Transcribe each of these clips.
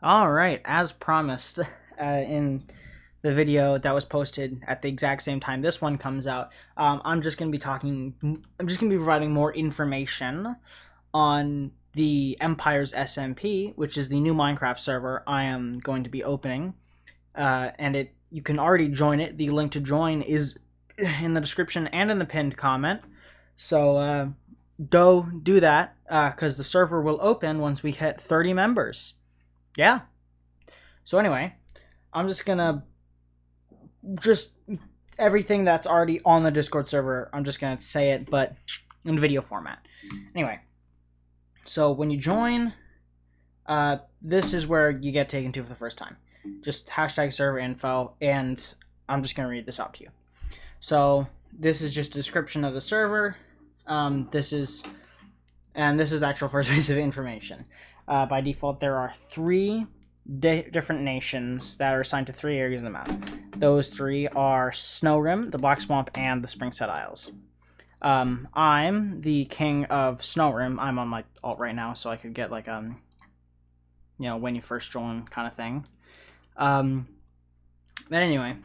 All right, as promised, in the video that was posted at the exact same time this one comes out, I'm just going to be talking. I'm just going to be providing more information on the Empire's SMP, which is the new Minecraft server I am going to be opening, and you can already join it. The link to join is in the description and in the pinned comment. So go do that because the server will open once we hit 30 members. Yeah. So anyway, I'm just gonna just everything that's already on the Discord server. I'm just gonna say it, but in video format. Anyway, so when you join, this is where you get taken to for the first time. Just hashtag server info, and I'm just gonna read this out to you. So this is just a description of the server. This is the actual first piece of information. By default, there are three different nations that are assigned to three areas of the map. Those three are Snow Rim, the Black Swamp, and the Springset Isles. I'm the king of Snow Rim. I'm on my alt right now, so I could get like when you first join kind of thing. But anyway,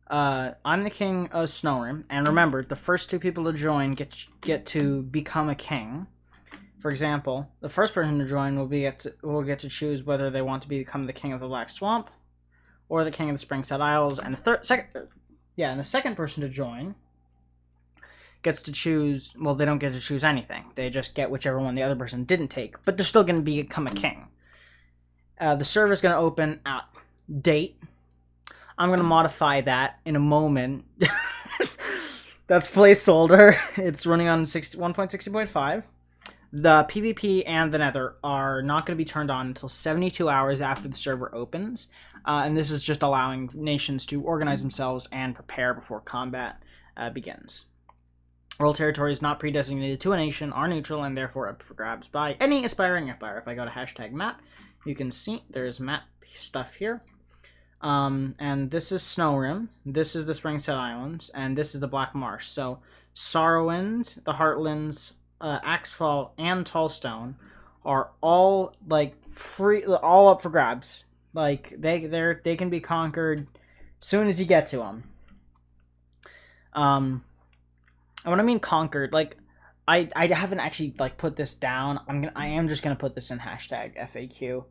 I'm the king of Snow Rim, and remember, the first two people to join get to become a king. For example, the first person to join will get to choose whether they want to become the king of the Black Swamp or the king of the Springset Isles, and the second person to join gets to choose. Well, they don't get to choose anything; they just get whichever one the other person didn't take. But they're still going to become a king. The server is going to open at date. I'm going to modify that in a moment. That's placeholder. It's running on 1.60.5. The PvP and the Nether are not going to be turned on until 72 hours after the server opens, and this is just allowing nations to organize themselves and prepare before combat begins. World territory is not pre-designated to a nation, are neutral, and therefore up for grabs by any aspiring empire. If I go to hashtag map, you can see there's map stuff here. And this is Snow Rim, this is the Springset Islands, and this is the Black Marsh. So Sorrowwind, the Heartlands, Axfall, and Tallstone are all like all up for grabs. Like they can be conquered as soon as you get to them. And when I mean conquered, like I haven't actually like put this down. I am just gonna put this in hashtag FAQ.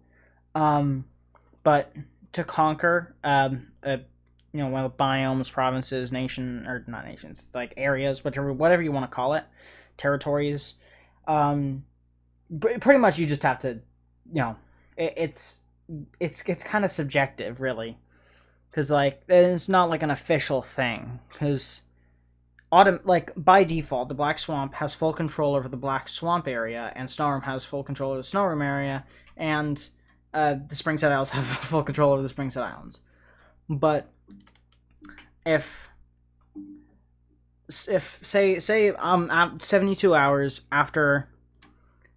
But to conquer, one of the biomes, provinces, nation, or not nations, like areas, whatever you want to call it, territories. Pretty much you just have to, it's kind of subjective, really, because like it's not like an official thing. Because by default, the Black Swamp has full control over the Black Swamp area, and Snow Rim has full control over the Snow Rim area, and the Springset Isles have full control over the Springset Islands. But if say 72 hours after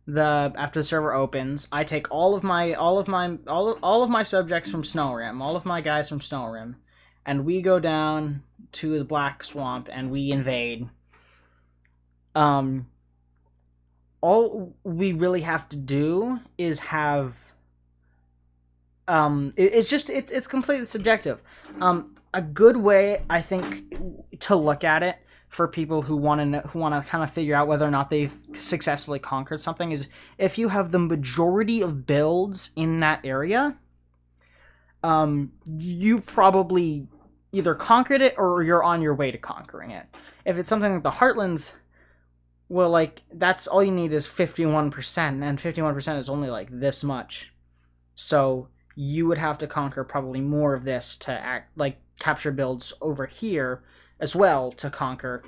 the server opens, I take all of my subjects from Snow Rim, all of my guys from Snow Rim, and we go down to the Black Swamp and we invade. All we really have to do is have it's completely subjective. A good way, I think, to look at it for people who want to kind of figure out whether or not they've successfully conquered something is if you have the majority of builds in that area, you probably either conquered it or you're on your way to conquering it. If it's something like the Heartlands, well, like that's all you need is 51%, and 51% is only like this much. So you would have to conquer probably more of this to capture builds over here as well to conquer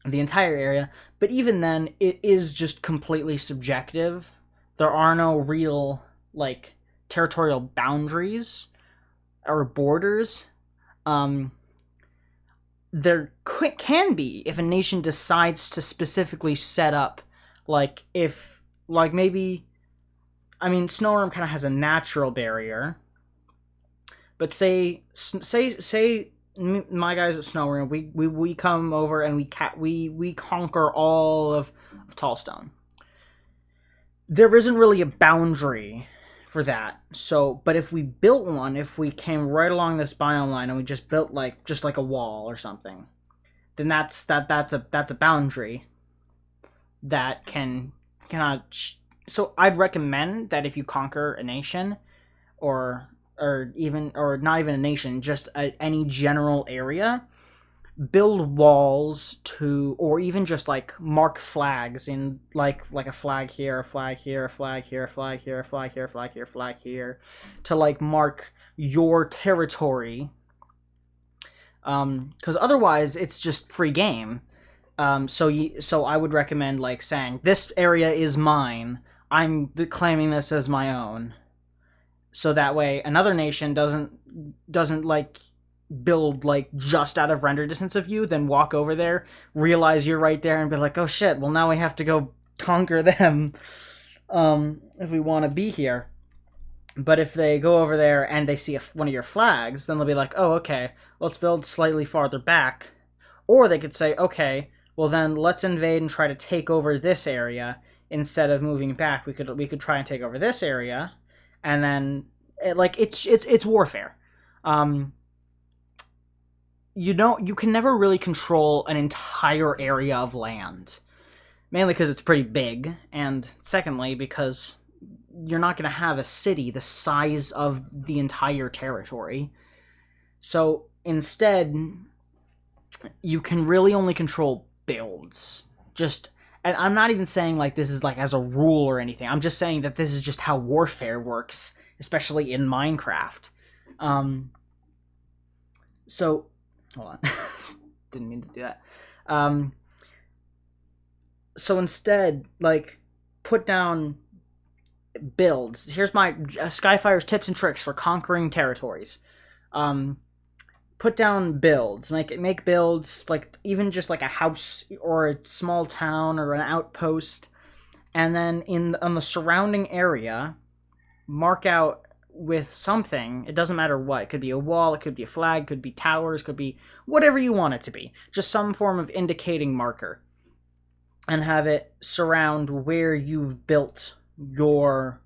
the entire area. But even then, it is just completely subjective. There are no real like territorial boundaries or borders. There can be if a nation decides to specifically set up, maybe, I mean, Snow Rim kind of has a natural barrier, but say my guys at Snow Rim, we come over and we conquer all of Tallstone. There isn't really a boundary for that. So, but if we built one, if we came right along this biome line and we just built just like a wall or something, then that's a boundary that cannot. So I'd recommend that if you conquer a nation, or not even a nation, just any general area, build walls to, or even just like mark flags in like a flag here, a flag here, a flag here, a flag here, a flag here, a flag here, a flag here, to like mark your territory. Because otherwise it's just free game. So I would recommend like saying this area is mine. I'm claiming this as my own. So that way another nation doesn't like build like just out of render distance of you, then walk over there, realize you're right there, and be like, oh shit, well now we have to go conquer them if we want to be here. But if they go over there and they see one of your flags, then they'll be like, oh, okay, let's build slightly farther back. Or they could say, okay, well then let's invade and try to take over this area instead of moving back. We could try and take over this area, and then it's warfare. You can never really control an entire area of land, mainly because it's pretty big, and secondly because you're not going to have a city the size of the entire territory. So instead, you can really only control builds. And I'm not even saying like this is like as a rule or anything. I'm just saying that this is just how warfare works, especially in Minecraft. So hold on. Didn't mean to do that. So instead, like, put down builds. Here's my Skyfire's tips and tricks for conquering territories. Put down builds. Make builds, like, even just like a house or a small town or an outpost. And then on the surrounding area, mark out with something. It doesn't matter what. It could be a wall, it could be a flag, it could be towers, it could be whatever you want it to be. Just some form of indicating marker. And have it surround where you've built your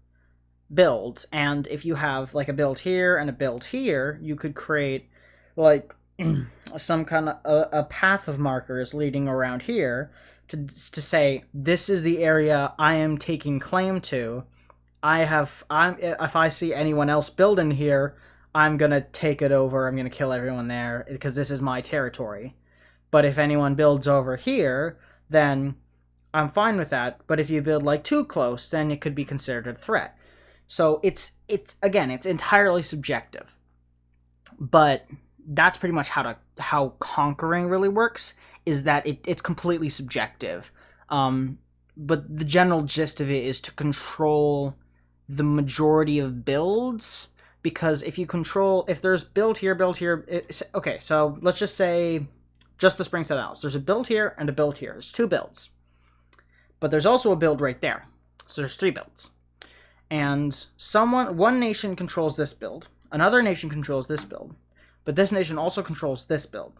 build. And if you have like a build here and a build here, you could create like some kind of a path of markers leading around here to say, this is the area I am taking claim to. If I see anyone else building here, I'm gonna take it over. I'm gonna kill everyone there because this is my territory. But if anyone builds over here, then I'm fine with that. But if you build like too close, then it could be considered a threat. So it's entirely subjective. But that's pretty much how conquering really works. Is that it's completely subjective. But the general gist of it is to control the majority of builds, because if there's build here, okay, so let's just say just the spring set house. There's a build here and a build here. There's two builds. But there's also a build right there. So there's three builds. And one nation controls this build. Another nation controls this build. But this nation also controls this build.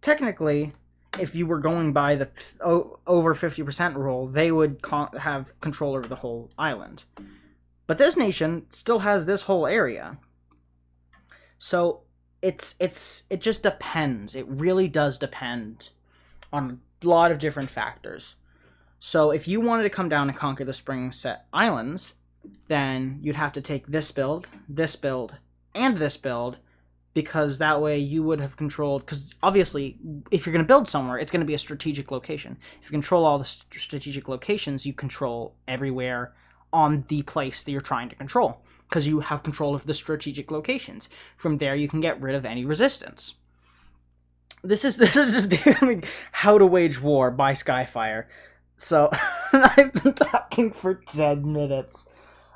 Technically, if you were going by the over 50% rule, they would have control over the whole island. But this nation still has this whole area. So it just depends. It really does depend on a lot of different factors. So if you wanted to come down and conquer the spring set islands, then you'd have to take this build, and this build, because that way you would have controlled, because obviously if you're going to build somewhere, it's going to be a strategic location. If you control all the strategic locations, you control everywhere on the place that you're trying to control, because you have control of the strategic locations. From there, you can get rid of any resistance. This is just becoming How to Wage War by Skyfire. So, I've been talking for 10 minutes.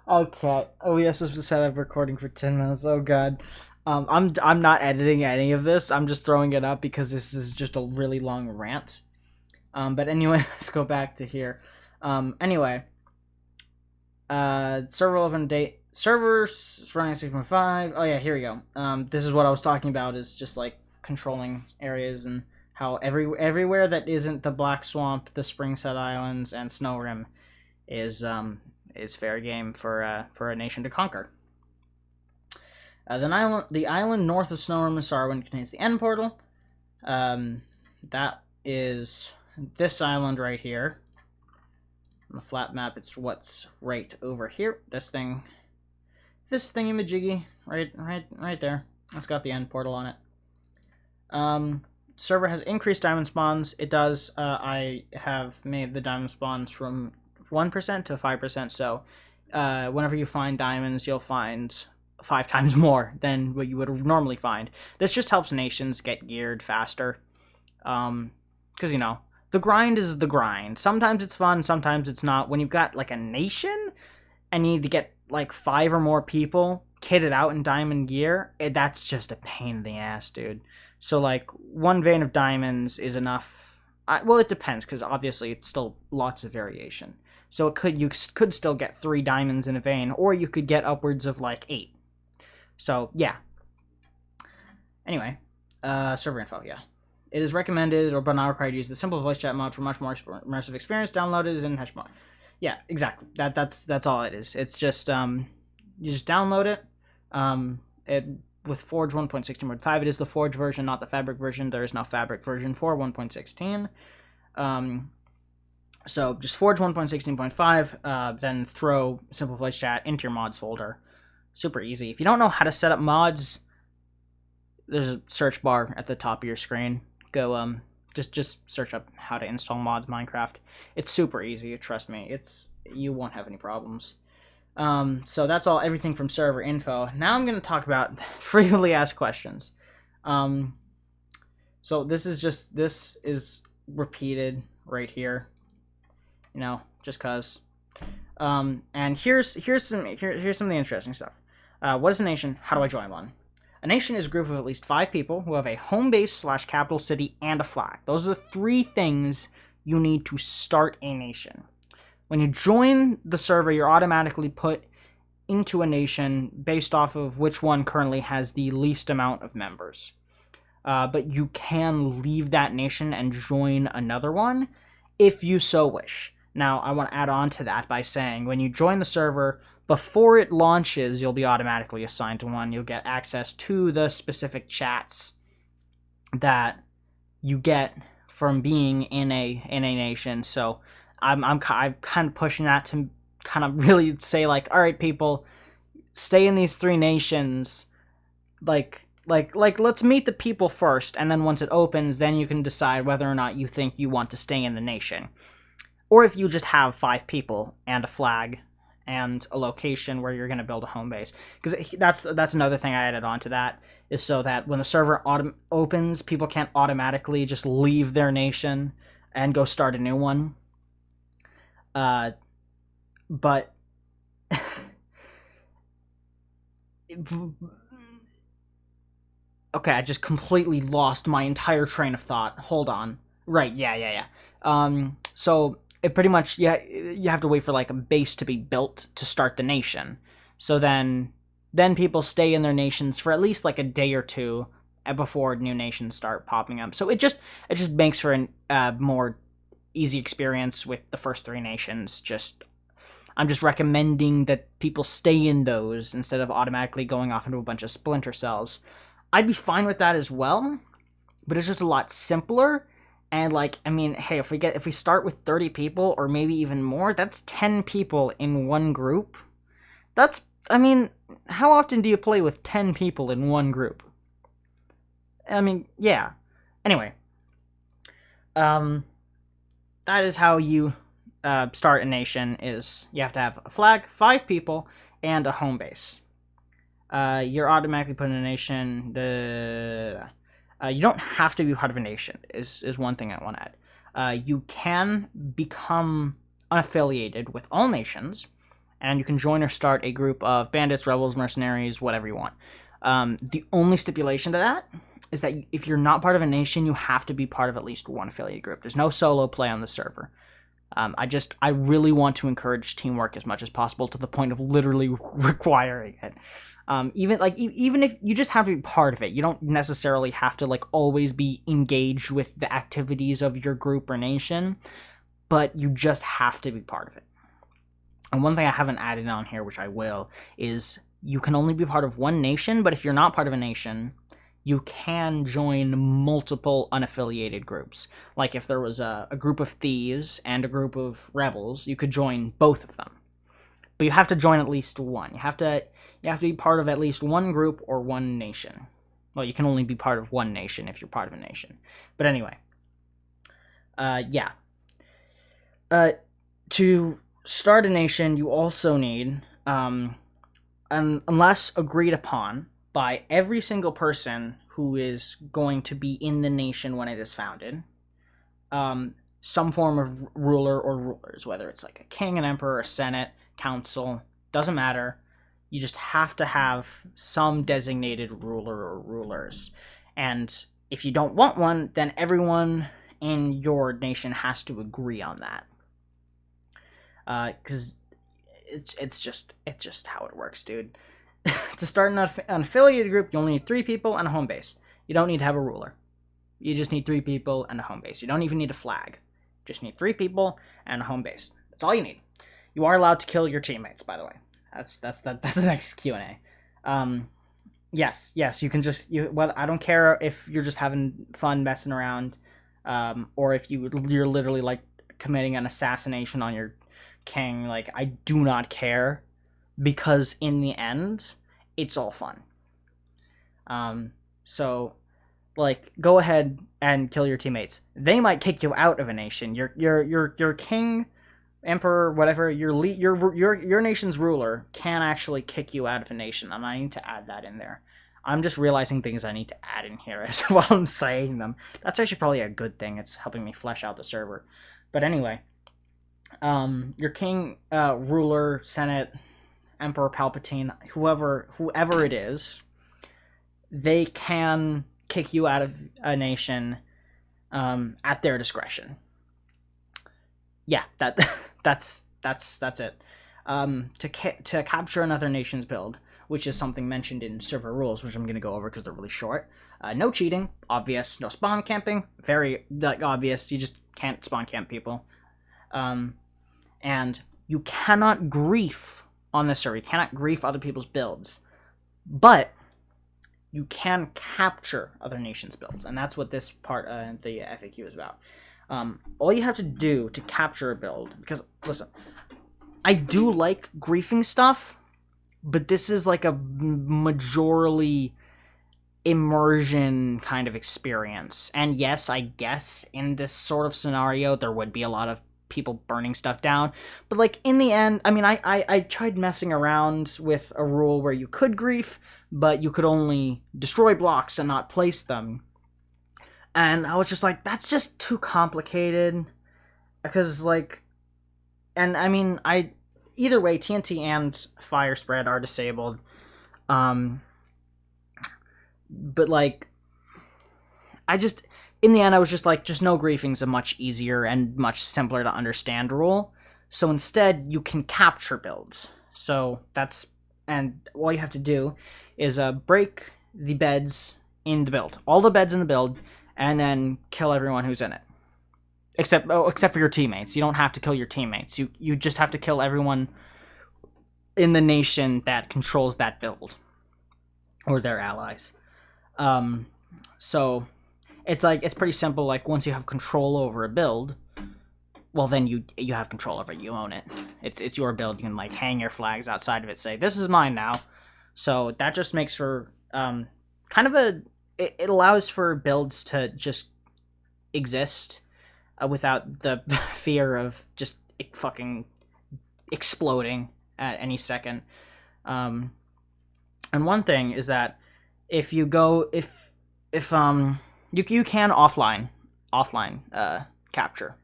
Okay. OBS has set up recording for 10 minutes. Oh god. I'm not editing any of this. I'm just throwing it up because this is just a really long rant. But anyway, let's go back to here. Anyway. Server 11 date. Servers running 6.5. Oh yeah, here we go. This is what I was talking about, is just like controlling areas and how everywhere that isn't the Black Swamp, the Spring Set Islands, and Snow Rim is is fair game for a nation to conquer. The island north of Snowrim and Sarwin contains the end portal. That is this island right here. On the flat map, it's what's right over here. This thingy-majiggy, right there. That's got the end portal on it. Server has increased diamond spawns. It does. I have made the diamond spawns from 1% to 5%. So, whenever you find diamonds, you'll find 5 times more than what you would normally find. This just helps nations get geared faster. Because, you know, the grind is the grind. Sometimes it's fun, sometimes it's not. When you've got, like, a nation and you need to get, like, 5 or more people kitted out in diamond gear, that's just a pain in the ass, dude. So, like, 1 vein of diamonds is enough. Well, it depends, because obviously it's still lots of variation. So you could still get 3 diamonds in a vein, or you could get upwards of, like, 8. So, yeah. Anyway, server info, yeah. It is recommended or but not required to use the simple voice chat mod for much more immersive experience. Download it in HashMod. Yeah, exactly. That's all it is. It's just you just download it. With Forge 1.16.5, it is the Forge version, not the Fabric version. There is no Fabric version for 1.16. So just Forge 1.16.5, then throw simple voice chat into your mods folder. Super easy. If you don't know how to set up mods, there's a search bar at the top of your screen. Go just search up how to install mods Minecraft. It's super easy, trust me. You won't have any problems. So that's everything from server info. Now I'm going to talk about frequently asked questions. So this is repeated right here. You know, just cause. And here's some of the interesting stuff. What is a nation? How do I join one? A nation is a group of at least 5 people who have a home base / capital city and a flag. Those are the 3 things you need to start a nation. When you join the server, you're automatically put into a nation based off of which one currently has the least amount of members. But you can leave that nation and join another one if you so wish. Now, I want to add on to that by saying when you join the server, before it launches, you'll be automatically assigned to one. You'll get access to the specific chats that you get from being in a nation. So I'm kind of pushing that to kind of really say, like, all right, people, stay in these 3 nations. Like let's meet the people first, and then once it opens, then you can decide whether or not you think you want to stay in the nation. Or if you just have 5 people and a flag and a location where you're going to build a home base. Because that's another thing I added on to that, is so that when the server opens, people can't automatically just leave their nation and go start a new one. But okay, I just completely lost my entire train of thought. Hold on. Right, yeah. So it pretty much, you have to wait for, like, a base to be built to start the nation. So then people stay in their nations for at least, like, a day or 2 before new nations start popping up. So it just makes for a more easy experience with the first 3 nations. I'm just recommending that people stay in those instead of automatically going off into a bunch of splinter cells. I'd be fine with that as well, but it's just a lot simpler. And, like, I mean, hey, if we start with 30 people or maybe even more, that's 10 people in one group. I mean, how often do you play with 10 people in one group? I mean, yeah. Anyway, that is how you start a nation. Is you have to have a flag, 5 people, and a home base. You're automatically put in a nation. You don't have to be part of a nation, is one thing I want to add. You can become unaffiliated with all nations, and you can join or start a group of bandits, rebels, mercenaries, whatever you want. The only stipulation to that is that if you're not part of a nation, you have to be part of at least one affiliate group. There's no solo play on the server. I really want to encourage teamwork as much as possible, to the point of literally requiring it. Even if you just have to be part of it, you don't necessarily have to, like, always be engaged with the activities of your group or nation, but you just have to be part of it. And one thing I haven't added on here, which I will, is you can only be part of one nation, but if you're not part of a nation, you can join multiple unaffiliated groups. Like if there was a group of thieves and a group of rebels, you could join both of them. But you have to join at least one. You have to be part of at least one group or one nation. Well, you can only be part of one nation if you're part of a nation. But anyway, yeah. To start a nation, you also need, unless agreed upon by every single person who is going to be in the nation when it is founded, some form of ruler or rulers, whether it's like a king, an emperor, a senate, council, doesn't matter. You just have to have some designated ruler or rulers. And if you don't want one, then everyone in your nation has to agree on that. Because it's just how it works, dude. To start an affiliated group, you only need 3 people and a home base. You don't need to have a ruler. You just need 3 people and a home base. You don't even need a flag. You just need 3 people and a home base. That's all you need. You are allowed to kill your teammates, by the way. That's the next Q&A. Yes, you can just well, I don't care if you're just having fun messing around, or if you're literally like committing an assassination on your king. Like, I do not care, because in the end, it's all fun. So, like, go ahead and kill your teammates. They might kick you out of a nation. Your king, emperor, whatever, your nation's ruler can actually kick you out of a nation, and I need to add that in there. I'm just realizing things I need to add in here as while I'm saying them. That's actually probably a good thing. It's helping me flesh out the server. But anyway, your king, ruler, senate, Emperor Palpatine, whoever it is, they can kick you out of a nation at their discretion. Yeah, that's it. To capture another nation's build, which is something mentioned in server rules, which I'm going to go over because they're really short. No cheating, obvious. No spawn camping, very obvious. You just can't spawn camp people. And you cannot grief on the server. You cannot grief other people's builds. But you can capture other nations' builds. And that's what this part of the FAQ is about. All you have to do to capture a build, because, listen, I do like griefing stuff, but this is like a majorly immersion kind of experience. And yes, I guess in this sort of scenario, there would be a lot of people burning stuff down, but like in the end, I mean, I tried messing around with a rule where you could grief, but you could only destroy blocks and not place them, and I was just like, that's just too complicated, because like, and I mean, either way, TNT and fire spread are disabled, but like, in the end, I was just like, just no griefing's a much easier and much simpler to understand rule. So instead, you can capture builds. So and all you have to do is break the beds in the build. All the beds in the build, and then kill everyone who's in it. Except for your teammates. You don't have to kill your teammates. You just have to kill everyone in the nation that controls that build. Or their allies. So it's pretty simple. Like, once you have control over a build, well, then you have control over it. You own it. It's your build. You can like hang your flags outside of it, say, this is mine now. So that just makes for kind of it allows for builds to just exist without the fear of just fucking exploding at any second. And one thing is that if you go you can offline capture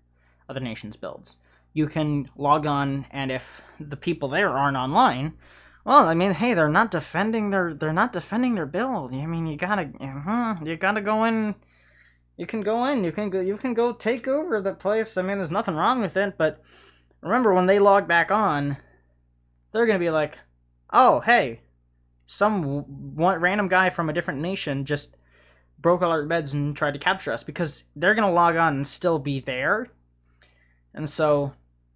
other nations' builds. You can log on, and if the people there aren't online, well, I mean, hey, they're not defending their build. I mean, you gotta go in. You can go in. You can go take over the place. I mean, there's nothing wrong with it. But remember, when they log back on, they're gonna be like, oh, hey, some random guy from a different nation just broke all our beds and tried to capture us, because they're gonna log on and still be there. And so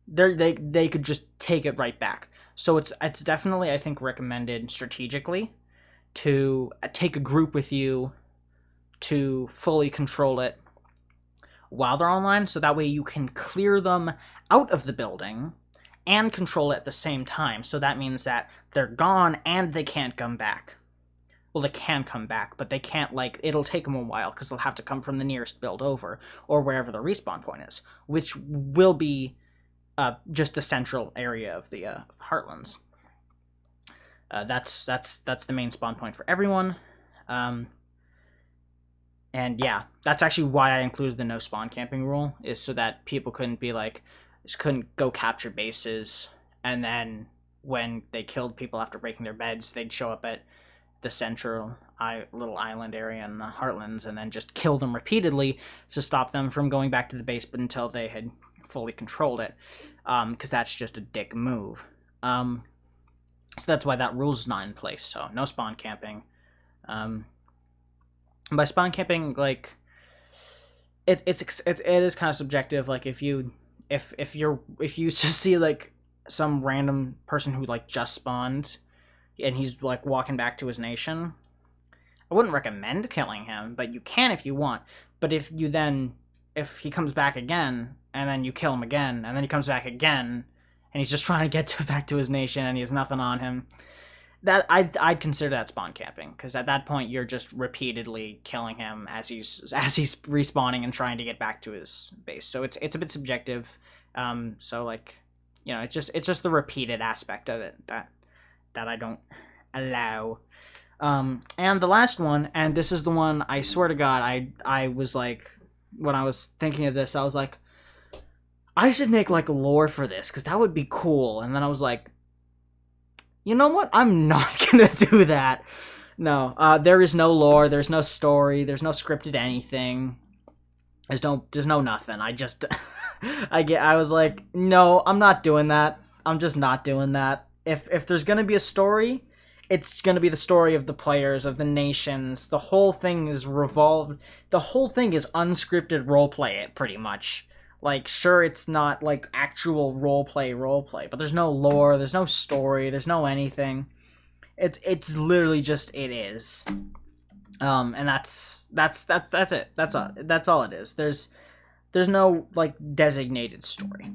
they could just take it right back. So it's definitely, I think, recommended strategically to take a group with you to fully control it while they're online, so that way you can clear them out of the building and control it at the same time. So that means that they're gone and they can't come back. Well, they can come back, but they can't, like, it'll take them a while because they'll have to come from the nearest build over or wherever the respawn point is, which will be just the central area of the Heartlands. That's the main spawn point for everyone. And yeah, that's actually why I included the no spawn camping rule, is so that people couldn't be like, just couldn't go capture bases, and then when they killed people after breaking their beds, they'd show up at the central little island area in the Heartlands and then just kill them repeatedly to stop them from going back to the base, but until they had fully controlled it, because that's just a dick move. So that's why that rule's not in place. So no spawn camping. By spawn camping, like, it is kind of subjective. Like, if you just see like some random person who like just spawned and he's like walking back to his nation, I wouldn't recommend killing him, but you can if you want. But if he comes back again and then you kill him again and then he comes back again and he's just trying to get back to his nation and he has nothing on him, that I'd consider that spawn camping, because at that point you're just repeatedly killing him as he's respawning and trying to get back to his base. So it's a bit subjective. So, like, you know, it's just the repeated aspect of it that I don't allow. And the last one, and this is the one, I swear to God, I was like, when I was thinking of this, I was like, I should make like lore for this, because that would be cool. And then I was like, you know what? I'm not gonna do that. No, there is no lore. There's no story. There's no scripted anything. There's no nothing. I just, I was like, no, I'm not doing that. I'm just not doing that. If there's gonna be a story, it's gonna be the story of the players, of the nations. The whole thing is revolved. The whole thing is unscripted roleplay, pretty much. Like, sure, it's not, like, actual roleplay, but there's no lore, there's no story, there's no anything. It's literally just, it is. And that's it. That's all it is. There's no, like, designated story.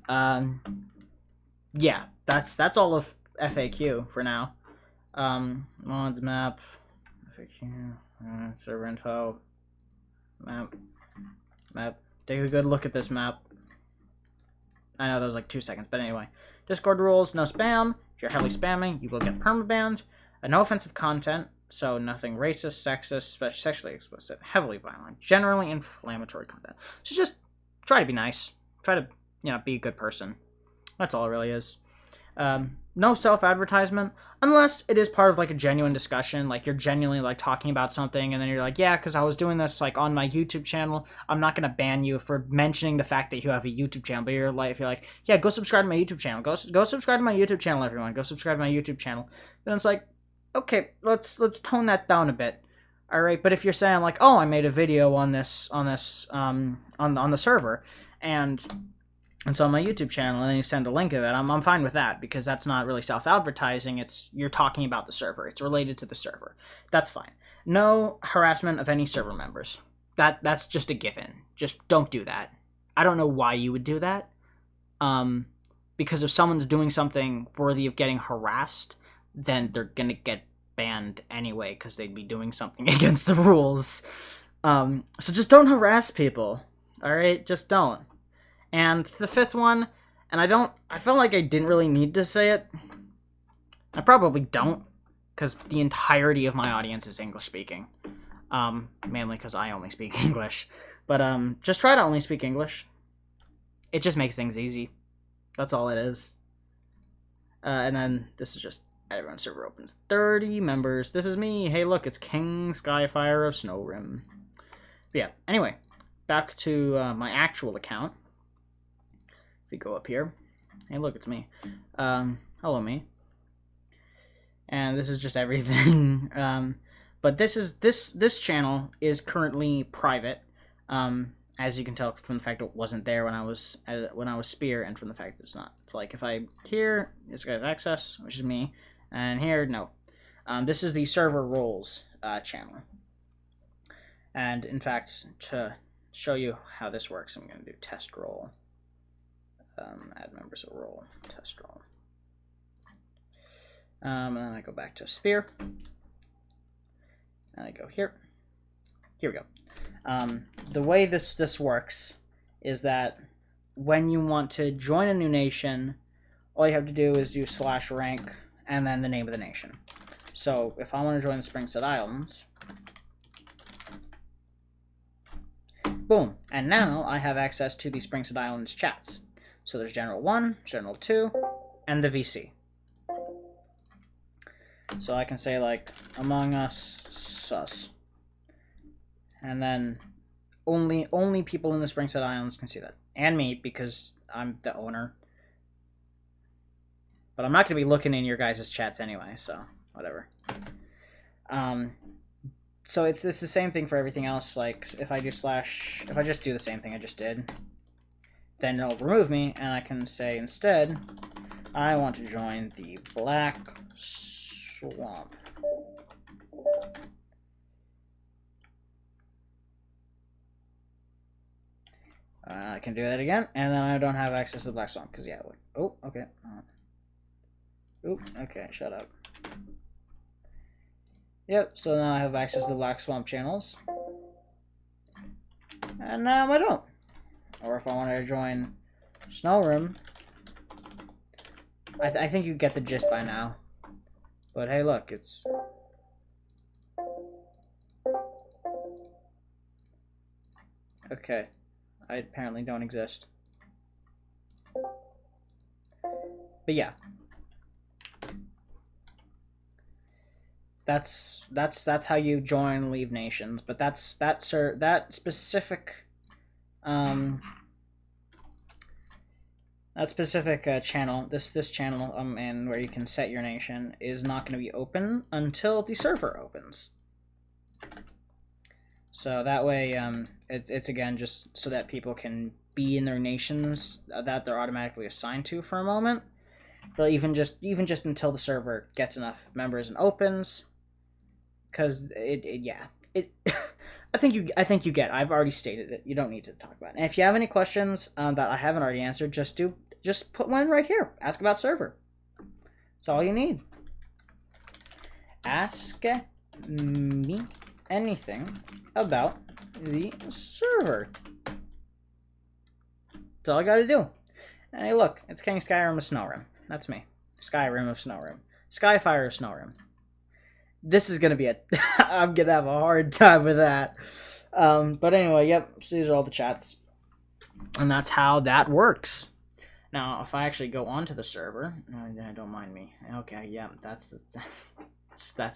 Yeah, that's all of FAQ for now. Mods, map, FAQ, server info, map. Take a good look at this map. I know that was like 2 seconds, but anyway. Discord rules, no spam. If you're heavily spamming, you will get permabanned. No offensive content, so nothing racist, sexist, sexually explicit, heavily violent, generally inflammatory content. So just try to be nice. Try to, you know, be a good person. That's all it really is. No self-advertisement, unless it is part of, like, a genuine discussion, like, you're genuinely, like, talking about something, and then you're like, yeah, because I was doing this, like, on my YouTube channel. I'm not going to ban you for mentioning the fact that you have a YouTube channel, but you're like, yeah, go subscribe to my YouTube channel. Go subscribe to my YouTube channel, everyone. Go subscribe to my YouTube channel. Then it's like, okay, let's tone that down a bit. All right, but if you're saying, like, oh, I made a video on the server, and it's on my YouTube channel, and then you send a link of it, I'm fine with that, because that's not really self-advertising. You're talking about the server. It's related to the server. That's fine. No harassment of any server members. That's just a given. Just don't do that. I don't know why you would do that. Because if someone's doing something worthy of getting harassed, then they're gonna get banned anyway, because they'd be doing something against the rules. So just don't harass people. Alright? Just don't. And the fifth one, and I felt like I didn't really need to say it. I probably don't, because the entirety of my audience is English speaking. Mainly because I only speak English. But just try to only speak English. It just makes things easy. That's all it is. And then this is just everyone's server opens. 30 members. This is me. Hey, look, it's King Skyfire of Snowrim. But yeah, anyway, back to my actual account. If we go up here, hey, look, it's me. Hello, me. And this is just everything. But this channel is currently private. as you can tell from the fact it wasn't there when I was spear, and from the fact it's not. So like if I here, this guy has access, which is me, and here no. This is the server roles channel, and in fact to show you how this works, I'm going to do test role. Add members of role, test role. And then I go back to spear, and I go here. Here we go. The way this works is that when you want to join a new nation, all you have to do is do /rank and then the name of the nation. So if I want to join the Springstead Islands, boom, and now I have access to the Springstead Islands chats. So there's General 1, General 2, and the VC. So I can say like, Among Us, sus. And then only people in the Springstead Islands can see that. And me, because I'm the owner. But I'm not going to be looking in your guys' chats anyway, so whatever. So it's the same thing for everything else. Like if I just do the same thing I just did, then it'll remove me, and I can say instead, I want to join the Black Swamp. I can do that again, and then I don't have access to the Black Swamp, because yeah, oh, okay. Oop, okay, shut up. Yep, so now I have access to the Black Swamp channels. And now I don't. Or if I wanted to join Snow Room, I think you get the gist by now. But hey, look, it's... Okay. I apparently don't exist. But yeah. That's how you join and leave nations. But that specific channel, this channel, and where you can set your nation, is not going to be open until the server opens. So that way, it's again just so that people can be in their nations that they're automatically assigned to for a moment, but even just until the server gets enough members and opens, because I think you get. I've already stated it. You don't need to talk about it. And if you have any questions that I haven't already answered, just put one right here. Ask about server. That's all you need. Ask me anything about the server. That's all I gotta do. And hey, look, it's King Skyrim of Snowrim. That's me. Skyrim of Snowrim. Skyfire of Snowrim. This is gonna be I'm gonna have a hard time with that. But anyway, yep. So these are all the chats, and that's how that works. Now, if I actually go onto the server, don't mind me. Okay, yeah, that's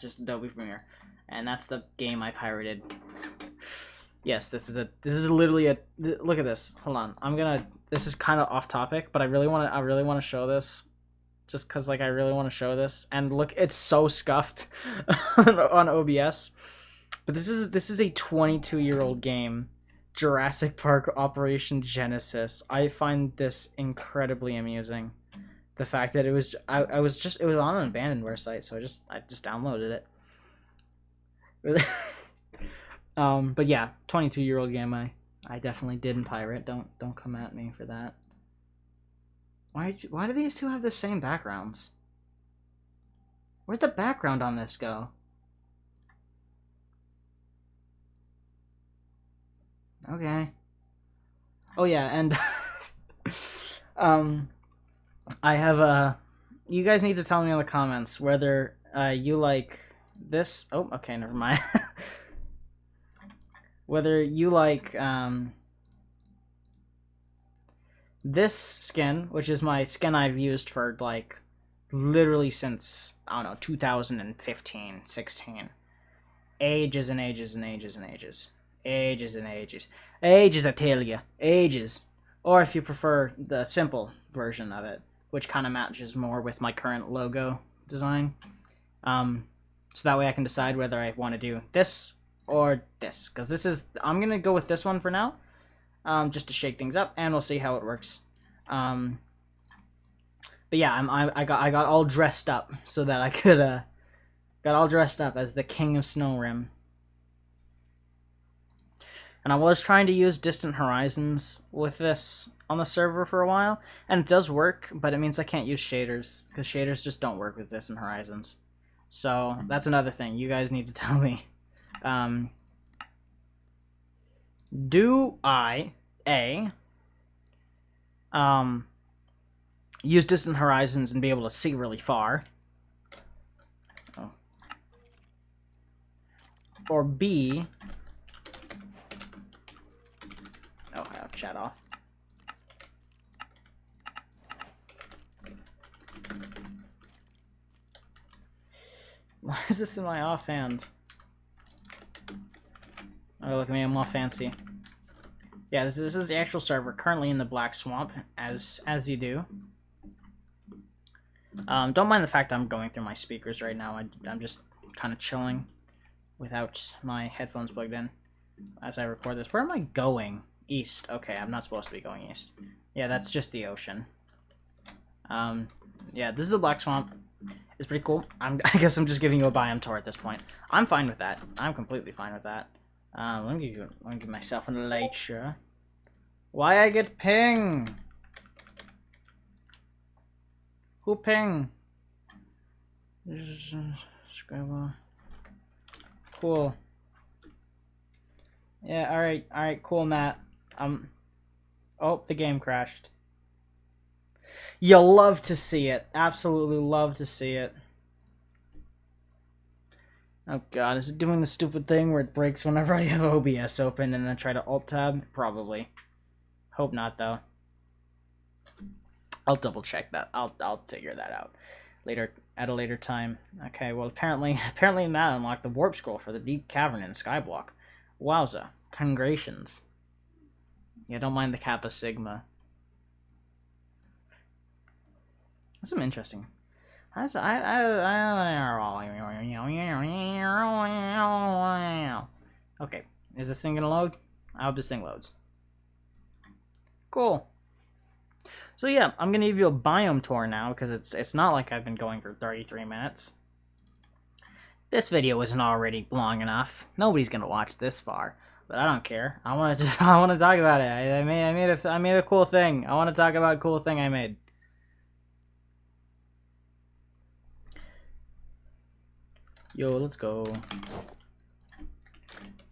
just Adobe Premiere. And that's the game I pirated. Yes, this is literally a look at this. Hold on. This is kind of off topic, but I really want to show this. Just cuz like I really want to show this. And look, it's so scuffed on OBS. But this is a 22-year-old game. Jurassic Park Operation Genesis. I find this incredibly amusing. The fact that it was it was on an abandonware site, so I just downloaded it. But yeah, 22-year-old game. I definitely didn't pirate. Don't come at me for that. Why do these two have the same backgrounds? Where'd the background on this go? Okay. Oh yeah, and I have you guys need to tell me in the comments whether you like this. Oh, okay, never mind. Whether you like this skin, which is my skin I've used for like literally since, I don't know, 2015, 16. Ages and ages and ages and ages. Ages and ages. Ages, I tell ya. Ages. Or if you prefer the simple version of it, which kind of matches more with my current logo design. So that way I can decide whether I want to do this or this. Because this is... I'm going to go with this one for now. just to shake things up, and we'll see how it works. But yeah, I got all dressed up so that I could got all dressed up as the King of Snowrim. And I was trying to use Distant Horizons with this on the server for a while, and it does work, but it means I can't use shaders, because shaders just don't work with Distant Horizons. So, that's another thing. You guys need to tell me. Do I, A, use Distant Horizons and be able to see really far? Oh. Or B... Oh, I have chat off. Why is this in my offhand? Oh, look at me, I'm all fancy. Yeah, this is the actual server, currently in the Black Swamp, as you do. Don't mind the fact I'm going through my speakers right now. I'm just kind of chilling without my headphones plugged in as I record this. Where am I going? East. Okay, I'm not supposed to be going east. Yeah, that's just the ocean. Yeah, this is the Black Swamp. It's pretty cool. I guess I'm just giving you a biome tour at this point. I'm fine with that. I'm completely fine with that. Let me give myself a lecture. Why I get ping? Who ping? Cool. Yeah, alright, cool, Matt. Oh, the game crashed. You'll love to see it. Absolutely love to see it. Oh god, is it doing the stupid thing where it breaks whenever I have OBS open and then try to alt-tab? Probably. Hope not, though. I'll double-check that. I'll figure that out later, at a later time. Okay, well, apparently Matt unlocked the warp scroll for the deep cavern in Skyblock. Wowza. Congratulations. Yeah, don't mind the Kappa Sigma. That's some interesting. Okay, is this thing gonna load? I hope this thing loads. Cool. So yeah, I'm gonna give you a biome tour now because it's not like I've been going for 33 minutes. This video isn't already long enough. Nobody's gonna watch this far. But I don't care. I want to talk about it. I made a cool thing. I want to talk about a cool thing I made. Yo, let's go.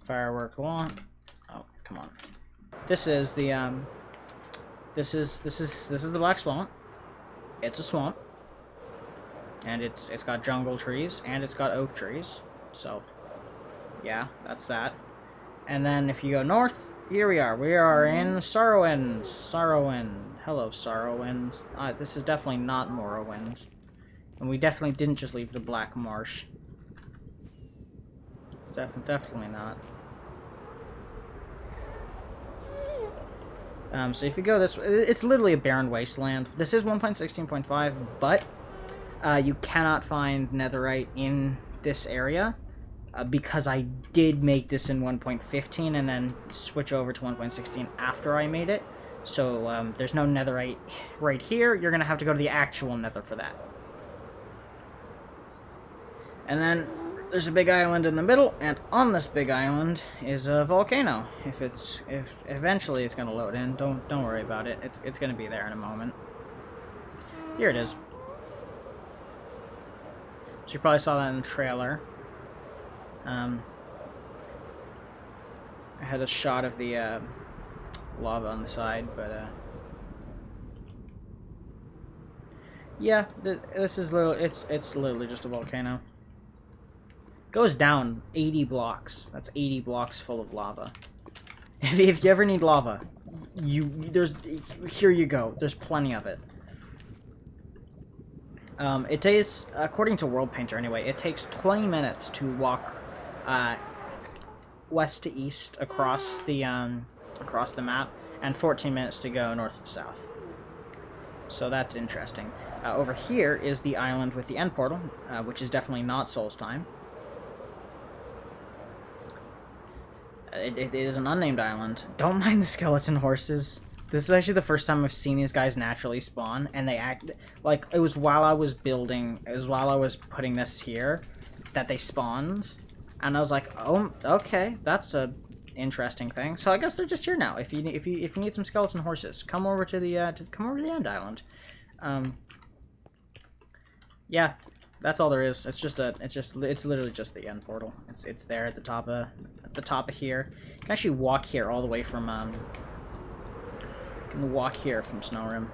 Firework launch. Oh, come on. This is the this is the Black Swamp. It's a swamp. And it's got jungle trees and it's got oak trees. So, yeah, that's that. And then if you go north, here we are. We are in Sorrowwind. Sorrowwind. Hello, Sorrowwind. This is definitely not Morrowind. And we definitely didn't just leave the Black Marsh. It's definitely not. So if you go this way, it's literally a barren wasteland. This is 1.16.5, but you cannot find netherite in this area. Because I did make this in 1.15 and then switch over to 1.16 after I made it. So there's no netherite right here. You're going to have to go to the actual nether for that. And then there's a big island in the middle, and on this big island is a volcano. If eventually it's going to load in, don't worry about it. It's going to be there in a moment. Here it is. So you probably saw that in the trailer. I had a shot of the lava on the side, but yeah, this is it's literally just a volcano. Goes down 80 blocks. That's 80 blocks full of lava. If you ever need lava, here you go. There's plenty of it. It takes, according to World Painter anyway, it takes 20 minutes to walk west to east across the map, and 14 minutes to go north to south. So that's interesting. Over here is the island with the end portal, which is definitely not Soul's Time. It is an unnamed island. Don't mind the skeleton horses. This is actually the first time I've seen these guys naturally spawn, and they act like it was while I was building. It was while I was putting this here that they spawned, and I was like, oh, okay, that's a interesting thing. So I guess they're just here now. If you need some skeleton horses, come over to the end island. Yeah, that's all there is. It's literally just the end portal. It's there at the top of here. You can actually walk here all the way from you can walk here from Snowrim.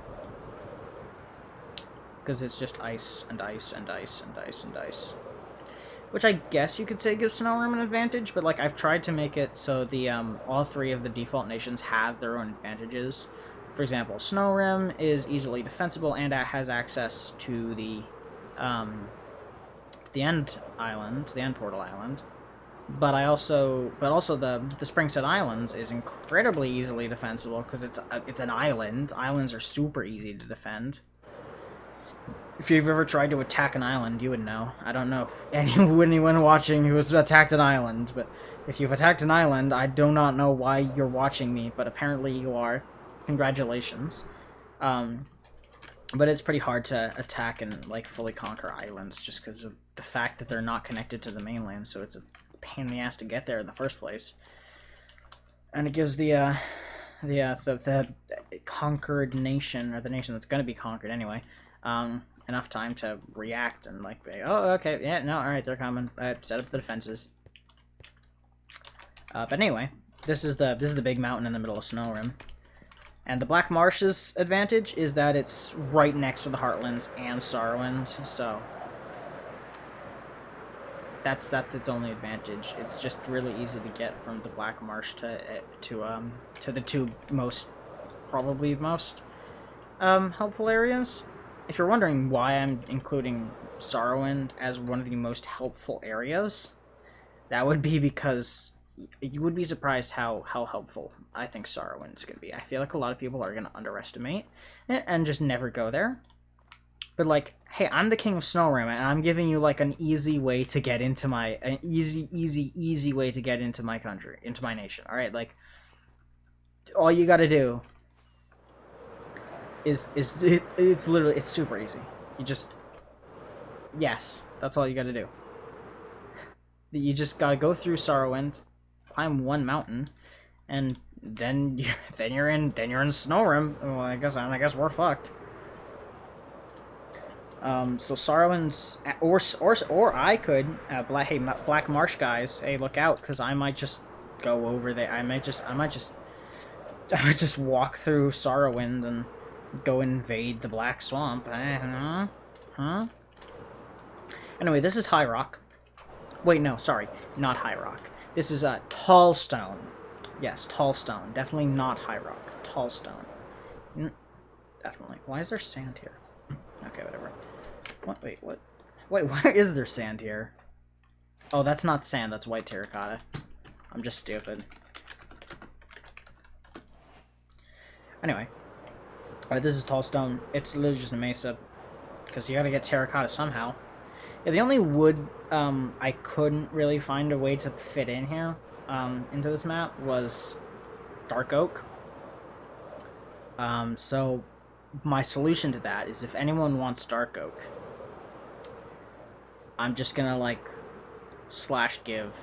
Because it's just ice and ice and ice and ice and ice. Which I guess you could say gives Snowrim an advantage, but like I've tried to make it so the all three of the default nations have their own advantages. For example, Snowrim is easily defensible and has access to the end island, the end portal island. But also the Springset Islands is incredibly easily defensible because it's an island. Islands are super easy to defend. If you've ever tried to attack an island, you would know. I don't know anyone watching who has attacked an island, but if you've attacked an island, I do not know why you're watching me, but apparently you are. Congratulations. But it's pretty hard to attack and like fully conquer islands just because of the fact that they're not connected to the mainland, so it's a pain in the ass to get there in the first place. And it gives the conquered nation, or the nation that's going to be conquered anyway, enough time to react and like, oh, okay, yeah, no, all right, they're coming. Set up the defenses. But anyway, this is the big mountain in the middle of Snowrim, and the Black Marsh's advantage is that it's right next to the Heartlands and Sorrowland, so that's its only advantage. It's just really easy to get from the Black Marsh to the two probably most helpful areas. If you're wondering why I'm including Sorrowland as one of the most helpful areas, that would be because you would be surprised how helpful I think Sorrowland is going to be. I feel like a lot of people are going to underestimate it and just never go there. But like, hey, I'm the king of Snowrim, and I'm giving you like an easy way to get into an easy way to get into my country, into my nation. All right, like, all you got to do it's literally, it's super easy. You just, yes, that's all you got to do. You just gotta go through Sorrowland, climb one mountain, and then you're in Snowrim. Well, I guess we're fucked. So Sorrowland's, or I could, hey, Black Marsh guys, hey, look out, because I might just go over there. I might just walk through Sorrowland and go invade the Black Swamp. Huh? Anyway, this is High Rock. Wait, no, sorry, not High Rock. This is Tall Stone. Yes, Tall Stone. Definitely not High Rock. Tall Stone. Definitely. Why is there sand here? Okay, whatever. What? Wait, what? Wait, why is there sand here? Oh, that's not sand. That's white terracotta. I'm just stupid. Anyway. Alright, this is Tall Stone. It's literally just a mesa. Because you gotta get terracotta somehow. Yeah, the only wood I couldn't really find a way to fit in here, into this map, was dark oak. So my solution to that is if anyone wants dark oak, I'm just gonna like /give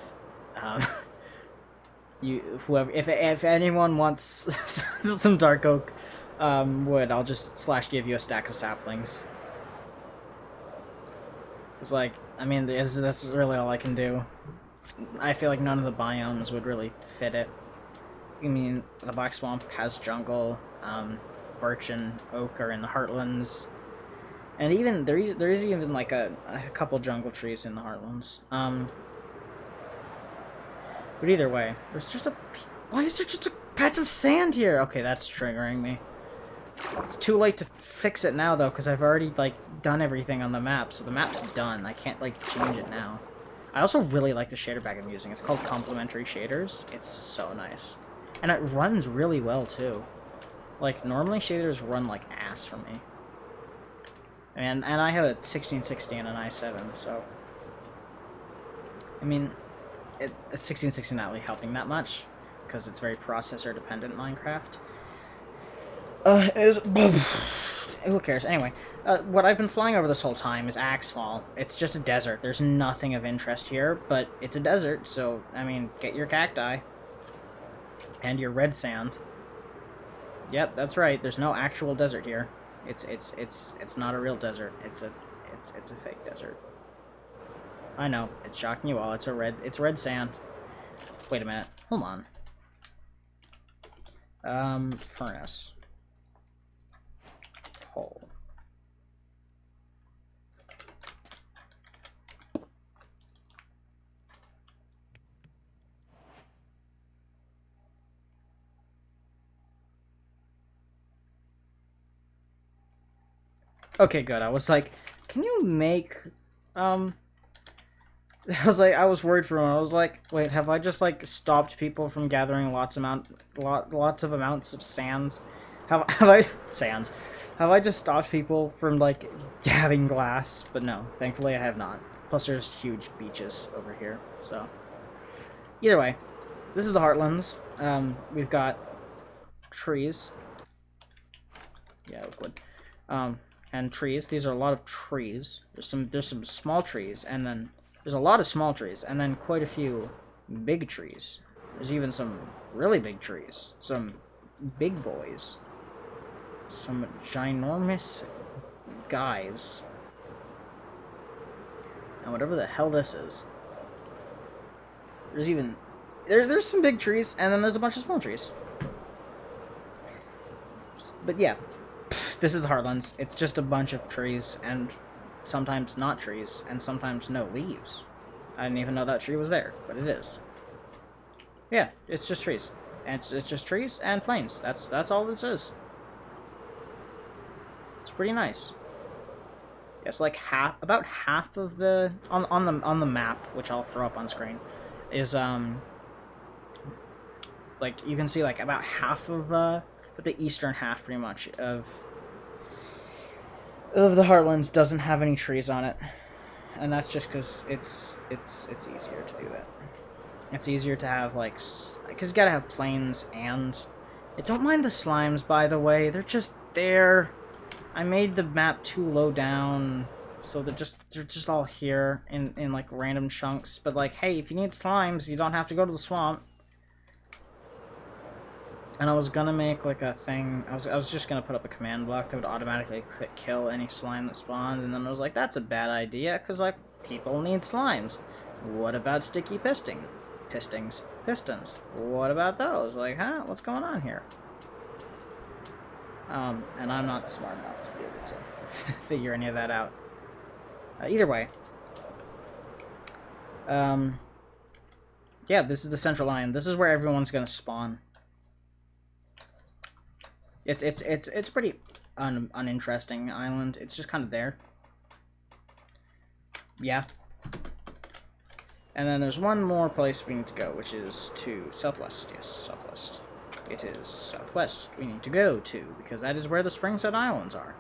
whoever, if anyone wants some dark oak wood, I'll just /give you a stack of saplings. It's like, I mean, that's really all I can do. I feel like none of the biomes would really fit it. I mean, the Black Swamp has jungle, birch and oak are in the Heartlands, and even there is even like a couple jungle trees in the Heartlands. But either way, there's just why is there just a patch of sand here? Okay, that's triggering me. It's too late to fix it now, though, because I've already, like, done everything on the map, so the map's done. I can't, like, change it now. I also really like the shader pack I'm using. It's called Complementary Shaders. It's so nice. And it runs really well, too. Like, normally shaders run like ass for me. And I have a 1660 and an i7, so... I mean, 1660 not really helping that much because it's very processor dependent Minecraft. Who cares? Anyway, what I've been flying over this whole time is Axfall. It's just a desert. There's nothing of interest here, but it's a desert, so, I mean, get your cacti. And your red sand. Yep, that's right. There's no actual desert here. It's not a real desert. It's a fake desert. I know, it's shocking you all. It's red sand. Wait a minute. Hold on. Furnace. Coal. Okay, good. I was like, can you make, I was worried for a moment. I was like, wait, have I just, like, stopped people from gathering lots of amounts of sands? Have I just stopped people from, like, having glass? But no, thankfully I have not. Plus there's huge beaches over here, so. Either way, this is the Heartlands. We've got trees. Yeah, wood. And trees. These are a lot of trees. There's some small trees, and then there's a lot of small trees, and then quite a few big trees. There's even some really big trees. Some big boys. Some ginormous guys. And whatever the hell this is. There's some big trees, and then there's a bunch of small trees. But yeah. This is the Heartlands. It's just a bunch of trees, and sometimes not trees, and sometimes no leaves. I didn't even know that tree was there, but it is. Yeah, it's just trees. And it's just trees and plains. That's all this is. It's pretty nice. It's like about half of the on the map, which I'll throw up on screen, is like you can see like about half of the eastern half pretty much of the Heartlands doesn't have any trees on it, and that's just because it's easier to do that. It's easier to have like because you gotta have plains, and I don't mind the slimes, by the way. They're just there. I made the map too low down, so they're just all here in like random chunks. But like, hey, if you need slimes, you don't have to go to the swamp. And I was gonna make like a thing. I was just gonna put up a command block that would automatically kill any slime that spawned, and then I was like, that's a bad idea, because like people need slimes. What about sticky pistons? What about those? Like, huh? What's going on here? And I'm not smart enough to be able to figure any of that out. Either way. Yeah, this is the central line. This is where everyone's gonna spawn. It's pretty uninteresting island. It's just kind of there. Yeah. And then there's one more place we need to go, which is to southwest. Yes, southwest. It is southwest we need to go to, because that is where the Springset Islands are.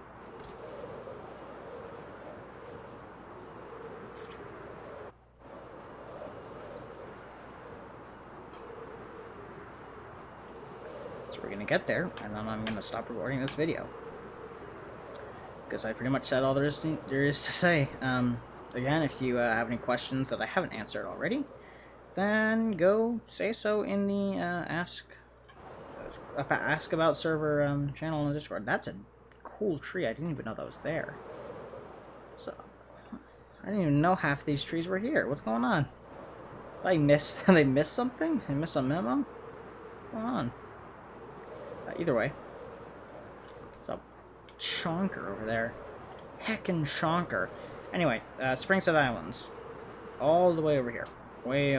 So we're gonna get there, and then I'm gonna stop recording this video, because I pretty much said all there is to say. Again, if you have any questions that I haven't answered already, then go say so in the ask about server channel in the Discord. That's a cool tree. I didn't even know that was there. So I didn't even know half these trees were here. What's going on? They missed something? They missed a memo? What's going on? Either way, it's a chonker over there. Heckin' chonker. Anyway, Springset Islands. All the way over here. Way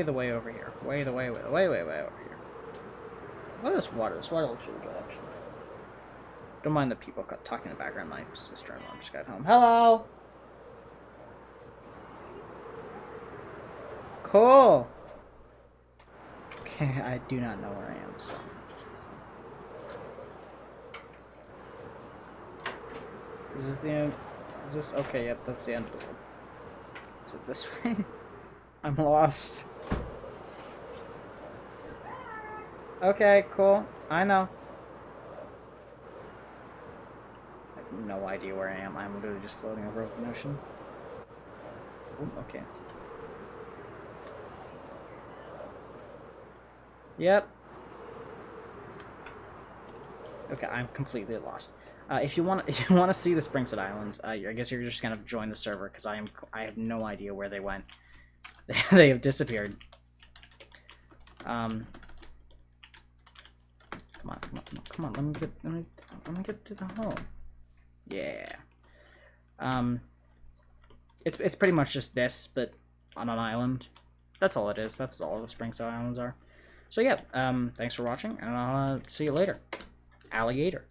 the way over here. Way over here. What is this water? This water looks really good, actually. Don't mind the people talking in the background. My sister and mom just got home. Hello! Cool! Okay, I do not know where I am, so... Is this the end? Is this? Okay, yep, that's the end of the world. Is it this way? I'm lost. Okay, cool. I know. I have no idea where I am. I'm literally just floating over open ocean. Ooh, okay. Yep. Okay, I'm completely lost. If you want to see the Springset Islands, I guess you're just gonna join the server because I have no idea where they went. They have disappeared. Come on, come on, come on. Let me get to the hole. Yeah. It's pretty much just this, but on an island. That's all it is. That's all the Springset Islands are. So yeah. Thanks for watching, and I'll see you later. Alligator.